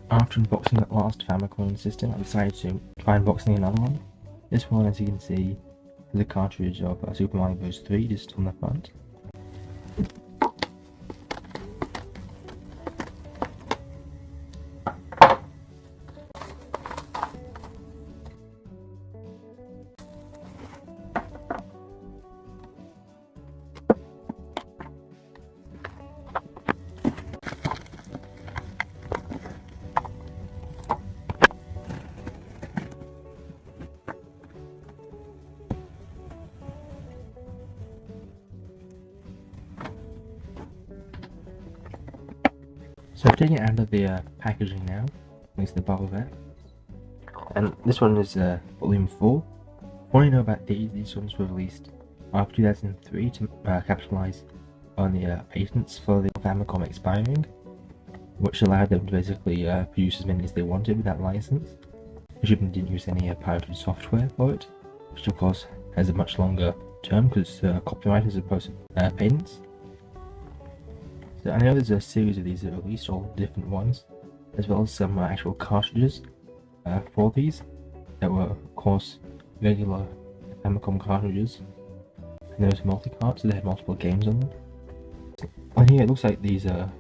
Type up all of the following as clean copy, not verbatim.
After unboxing that last Famiclone system, I decided to try unboxing another one. This one, as you can see, is a cartridge of Super Mario Bros. 3 just on the front. So taking it out of the packaging now, at least the bubble wrap. And this one is volume 4. What I know about these ones were released after 2003 to capitalize on the patents for the Famicom expiring, which allowed them to basically produce as many as they wanted without license. Assuming they didn't use any pirated software for it, which of course has a much longer term because copyright as opposed to patents. So I know there's a series of these that are released, all different ones, as well as some actual cartridges for these that were of course regular Famicom cartridges. And there was multi-cart, so they had multiple games on them. On here it looks like these are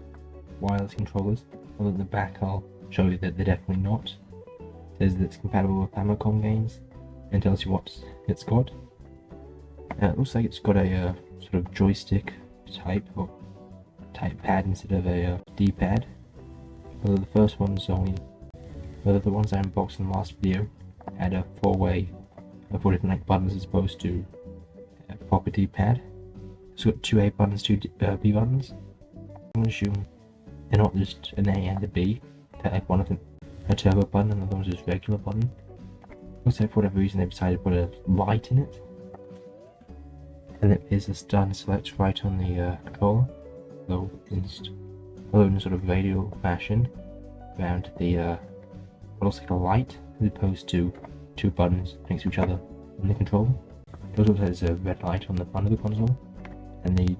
wireless controllers, although at the back I'll show you that they're definitely not. It says that it's compatible with Famicom games and tells you what it's got. It looks like it's got a sort of joystick type pad instead of a D-pad. Although the first one's only, whether the ones I unboxed in the last video had a 4-way, 4 different buttons as opposed to a proper D-pad. It's got 2 A buttons, 2 B buttons. I'm going to assume they're not just an A and a B. Like one of them a turbo button and the other one's just regular button. Looks like for whatever reason they decided to put a light in it. And it is a stun select right on the controller, although in a sort of radial fashion around the what looks like a light as opposed to 2 buttons next to each other on the controller. It also has a red light on the front of the console, and the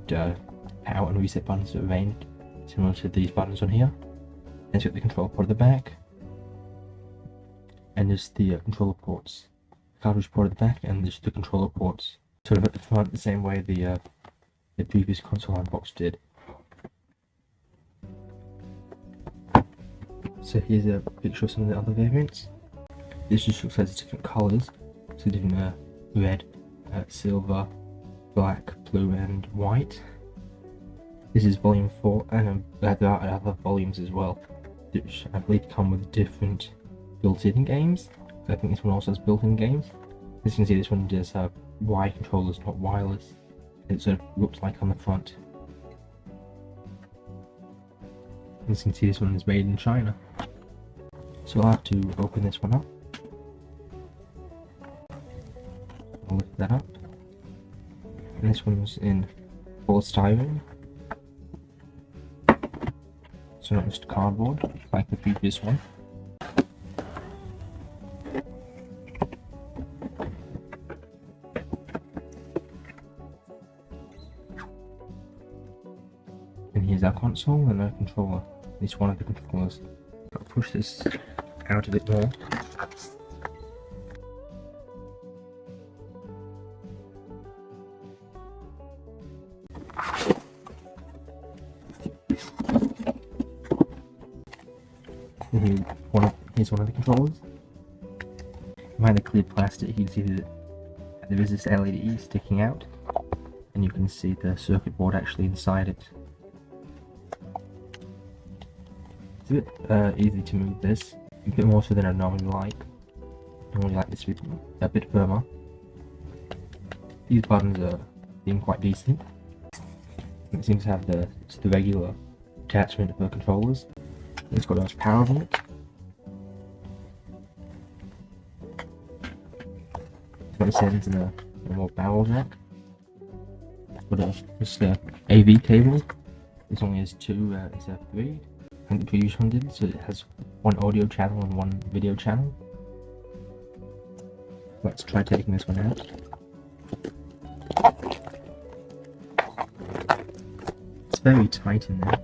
power and reset buttons are arranged similar to these buttons on here. And it's got the controller port at the back, and there's the controller ports, cartridge port at the back, and there's the controller ports sort of at the front, the same way the previous console unbox did. So here's a picture of some of the other variants. This just looks like it's different colours, so different red, silver, black, blue and white. This is volume 4, and there are other volumes as well, which I believe come with different built-in games. I think this one also has built-in games. As you can see, this one does have wired controllers, not wireless. It sort of looks like on the front. As you can see, this one is made in China. So I'll have to open this one up. I'll lift that up. And this one's in polystyrene. So not just cardboard, like the previous one. And here's our console and our controller, at least one of the controllers. I'll push this out a bit more. And here's one of the controllers. Behind the clear plastic, you can see that there is this LED sticking out, and you can see the circuit board actually inside it. It's a bit easy to move this, a bit more so than I normally like. Normally like this to be a bit firmer. These buttons are being quite decent. It seems to have the regular attachment for controllers. It's got much power on it. It's got a sense in a more barrel jack. But just a AV cable. This only has 2 instead of 3. I think the previous one did, so it has 1 audio channel and 1 video channel. Let's try taking this one out. It's very tight in there.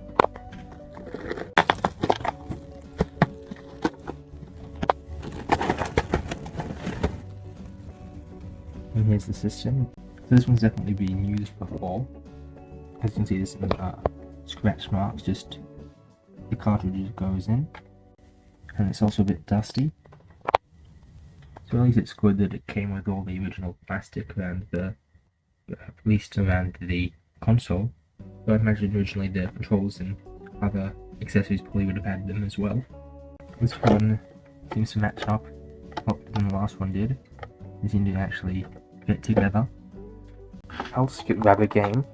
the system. So this one's definitely been used before. As you can see, there's some scratch marks, just the cartridge just goes in, and it's also a bit dusty. So at least it's good that it came with all the original plastic around the, at least around the console. But I imagine originally the controls and other accessories probably would have had them as well. This one seems to match up a lot than the last one did. They seem to actually fit together. I'll just grab a game,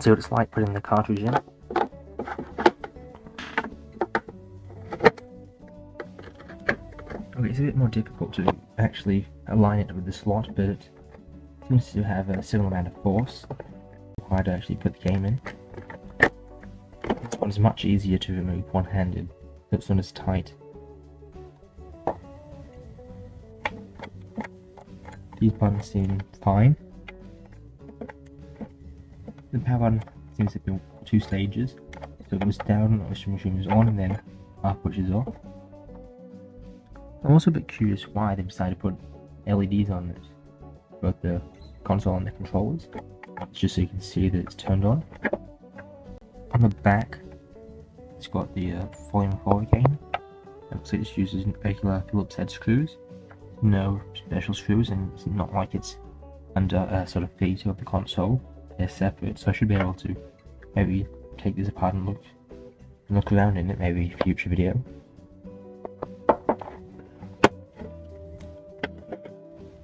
see what it's like putting the cartridge in. Okay, it's a bit more difficult to actually align it with the slot, but it seems to have a similar amount of force required to actually put the game in. This one is much easier to remove one-handed, so it's not as tight. These buttons seem fine. The power button seems to be 2 stages, so it goes down, which machine is on, and then up, which is off. I'm also a bit curious why they decided to put LEDs on it, both the console and the controllers, just so you can see that it's turned on. On the back, it's got the volume 4 again. It looks like it just uses regular Phillips head screws, no special screws, and it's not like it's under a sort of feature of the console. They're separate, so I should be able to maybe take this apart and look around in it, maybe in a future video.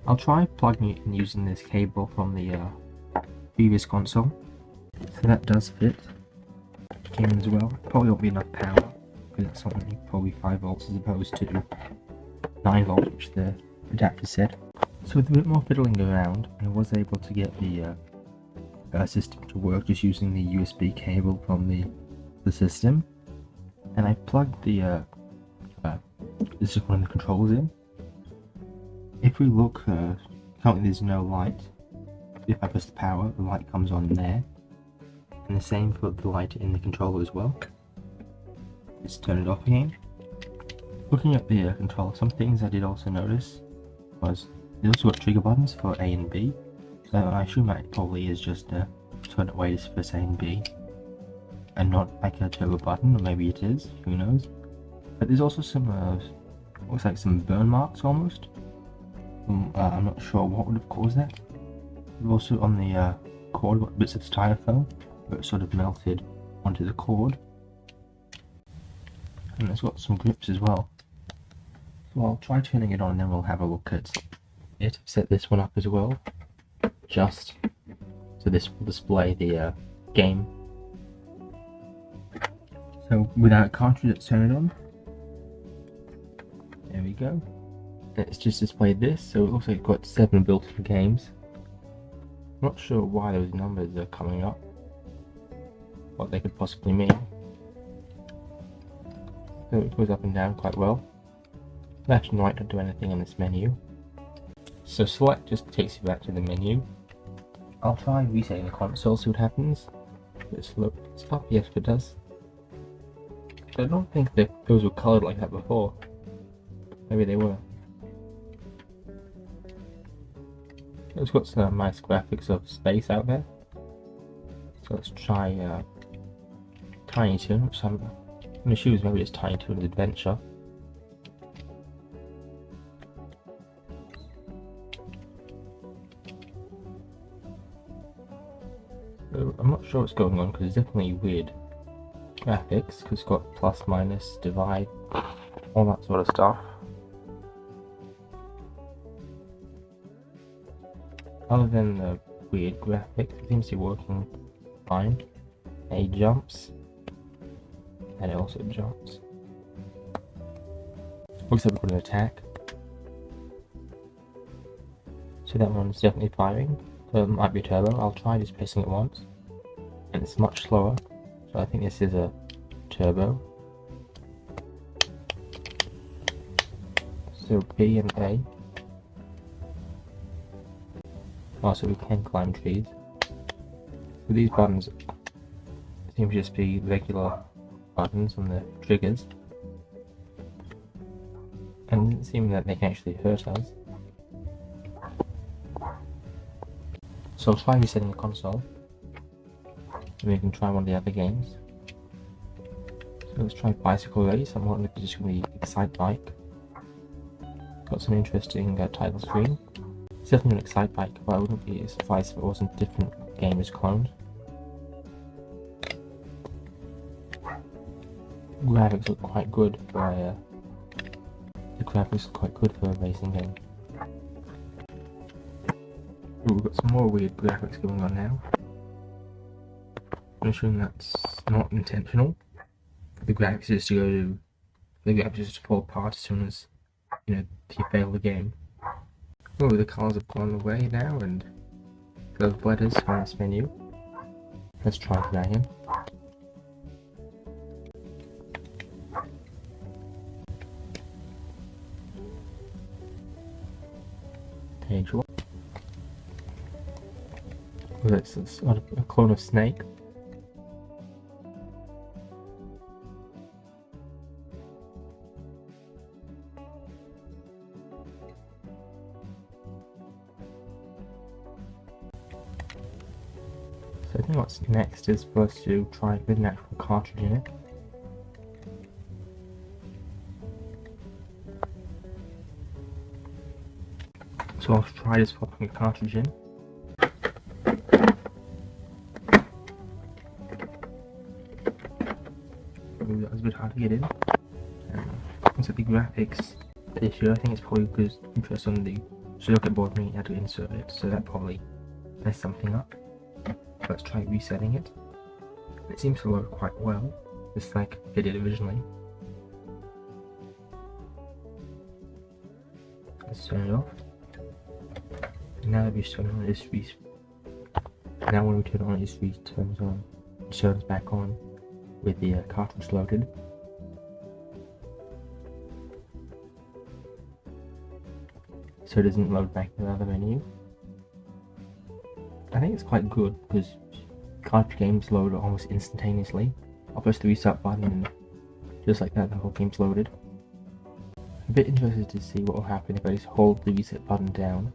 I'll try plugging it and using this cable from the previous console. So that does fit. It came in as well. Probably won't be enough power, because it's only probably 5 volts as opposed to 9 volts, which the adapter said. So with a bit more fiddling around, I was able to get the system to work just using the USB cable from the system. And I plugged the this is one of the controls in. If we look, currently there's no light. If I press the power, the light comes on there. And the same for the light in the controller as well. Let's turn it off again. Looking at the controller, some things I did also notice was they also got trigger buttons for A and B. So I assume that probably is just a turn away to press A and B, and not like a turbo button, or maybe it is, who knows. But there's also some, looks like some burn marks almost. I'm not sure what would have caused that. We've also on the cord got bits of styrofoam where it sort of melted onto the cord. And it's got some grips as well. So I'll try turning it on and then we'll have a look at it. I've set this one up as well, just so this will display the game. So without a cartridge, let's turn it on. There we go. It's just displayed this, so it looks like it's got 7 built-in games. I'm not sure why those numbers are coming up, what they could possibly mean. So it goes up and down quite well. Left and right don't do anything on this menu. So select just takes you back to the menu. I'll try resetting the console, see what happens. Let's look. Stop, yes it does. I don't think that those were coloured like that before. Maybe they were. It's got some nice graphics of space out there. So let's try Tiny Toon, which I'm going to choose. Maybe it's Tiny Toon's Adventure. So I'm not sure what's going on because it's definitely weird graphics, because it's got plus, minus, divide, all that sort of stuff. Other than the weird graphics, it seems to be working fine. A jumps, and it also jumps. Looks like we've got an attack. So that one's definitely firing. So it might be a turbo. I'll try just pressing it once. And it's much slower. So I think this is a turbo. So B and A. Also, we can climb trees. So these buttons seem to just be regular buttons on the triggers. And it doesn't seem that they can actually hurt us. So I'll try resetting the console. And we can try one of the other games. So let's try Bicycle Race. I'm not just going to be Excite Bike. Got some interesting title screen. It's definitely an Excite Bike, but I wouldn't be surprised if it wasn't a different game as cloned. Graphics look quite good for a racing game. Ooh, we've got some more weird graphics going on now. I'm assuming that's not intentional. The graphics just fall apart as soon as you fail the game. Oh, the cars have gone away now, and those letters on this menu. Let's try Dragon. Page 1. Oh, that's a clone of Snake. So I think what's next is for us to try with an actual cartridge in it. So I'll try just popping a cartridge in. Ooh, that was a bit hard to get in. Looks at the graphics issue. I think it's probably because interest on the circuit board when you had to insert it, so that probably messed something up. Let's try resetting it. It seems to load quite well, just like it did originally. Let's turn it off. Now that we turn on, now when we turn on, it turns back on with the cartridge loaded. So it doesn't load back to the other menu. I think it's quite good because cartridge games load almost instantaneously. I'll press the restart button and just like that the whole game's loaded. I'm a bit interested to see what will happen if I just hold the reset button down.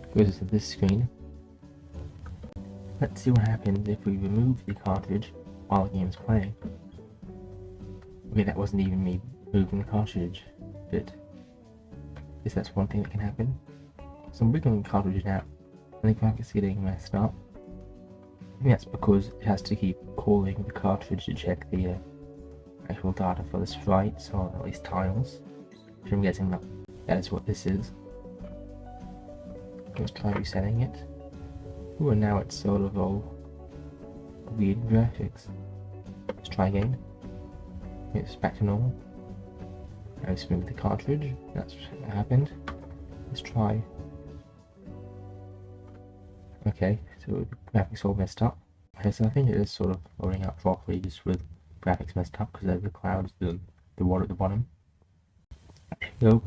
It goes to this screen. Let's see what happens if we remove the cartridge while the game's playing. Okay, that wasn't even me moving the cartridge, but I guess that's one thing that can happen. So I'm wiggling the cartridge out. I think graphics getting messed up. I think that's because it has to keep calling the cartridge to check the actual data for the sprites, or at least tiles. Which I'm guessing that is what this is. Let's try resetting it. Ooh, and now it's sort of all weird graphics. Let's try again. It's back to normal. Now let's move the cartridge. That's what happened. Let's try. Okay, so the graphics all messed up. Okay, so I think it is sort of loading up properly just with graphics messed up because of the clouds, the water at the bottom. There we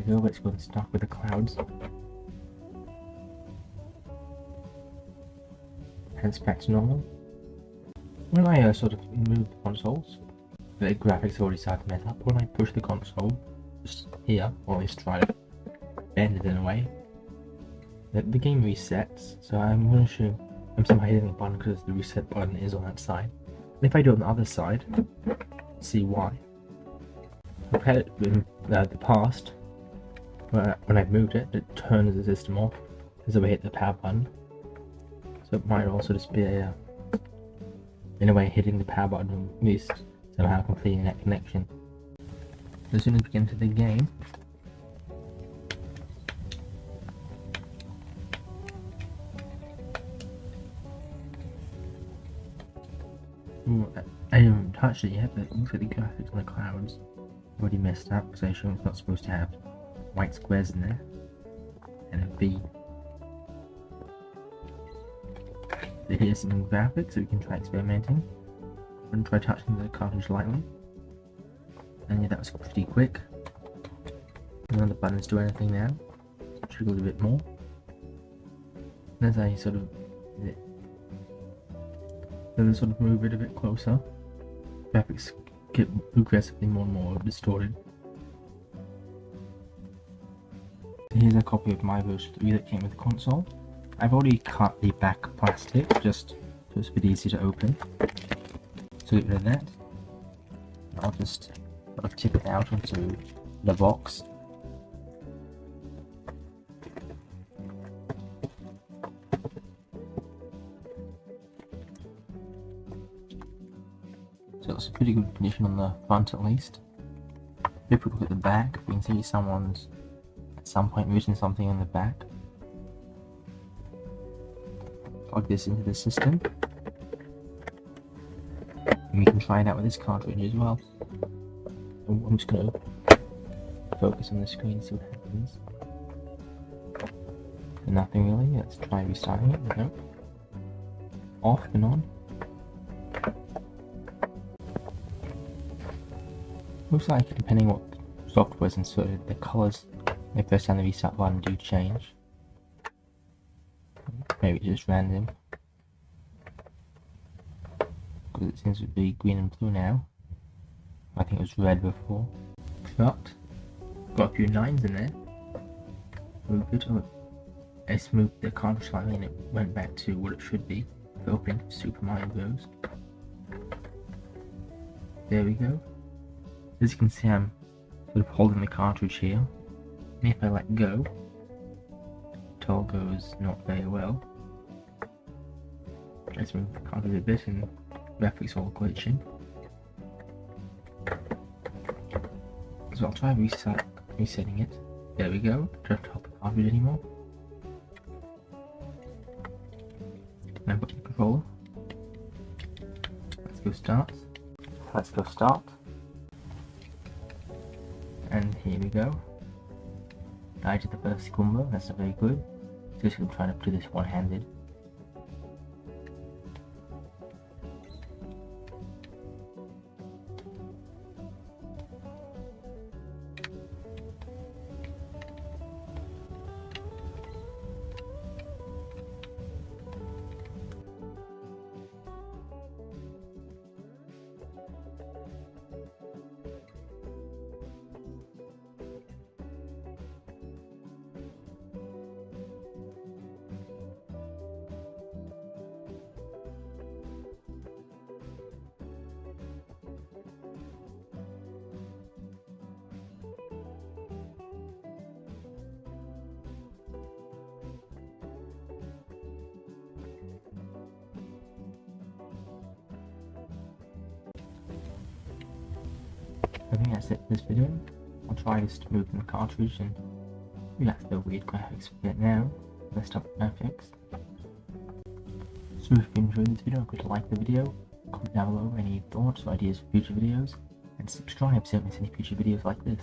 go, but it's gotten stuck with the clouds. And it's back to normal. When I sort of move the consoles, the graphics already started to mess up. When I push the console, just here, or at least try to bend it in a way, the game resets, so I'm going to assume I'm somehow hitting the button because the reset button is on that side. And if I do it on the other side, see why. I've had it in the past, when I've moved it, it turns the system off as if I hit the power button. So it might also just be in a way hitting the power button at least somehow completing that connection. As soon as we get into the game, I haven't touched it yet, but it looks like the graphics on the clouds already messed up because I assume it's not supposed to have white squares in there and a V. So here's some graphics so we can try experimenting. I'm going to try touching the cartridge lightly. And yeah, that was pretty quick. None of the buttons do anything now. Jiggle a bit more. And as I sort of move it a bit closer, graphics get progressively more and more distorted. Here's a copy of my version 3 that came with the console. I've already cut the back plastic just so it's a bit easy to open. So get rid of that. I'll just sort of tip it out onto the box. So it's a pretty good condition on the front at least. If we look at the back, we can see someone's at some point written something on the back. Plug this into the system. And we can try it out with this cartridge as well. I'm just going to focus on the screen and see what happens. And nothing really. Let's try restarting it. No. Off and on. Looks like, depending what software is inserted, the colours when you press down the restart button do change. Maybe it's just random. Because it seems to be green and blue now. I think it was red before. Shut. Got a few lines in there. Move it. Oh, it's moved the cartridge slightly and it went back to what it should be for opening Super Mario Bros. There we go. As you can see, I'm sort of holding the cartridge here. And if I let go, it all goes not very well. Let's move the cartridge a bit and the graphics all glitching. So I'll try resetting it. There we go. Don't have to hold the cartridge anymore. And put the controller. Let's go start. Let's go start. And here we go. I did the first combo, that's not very good. Just I'm trying to do this one-handed. I think that's it for this video. I'll try just moving the cartridge and relax the weird graphics a bit now. Messed up graphics. So if you enjoyed this video, go to like the video, comment down below any thoughts or ideas for future videos, and subscribe so you don't miss any future videos like this.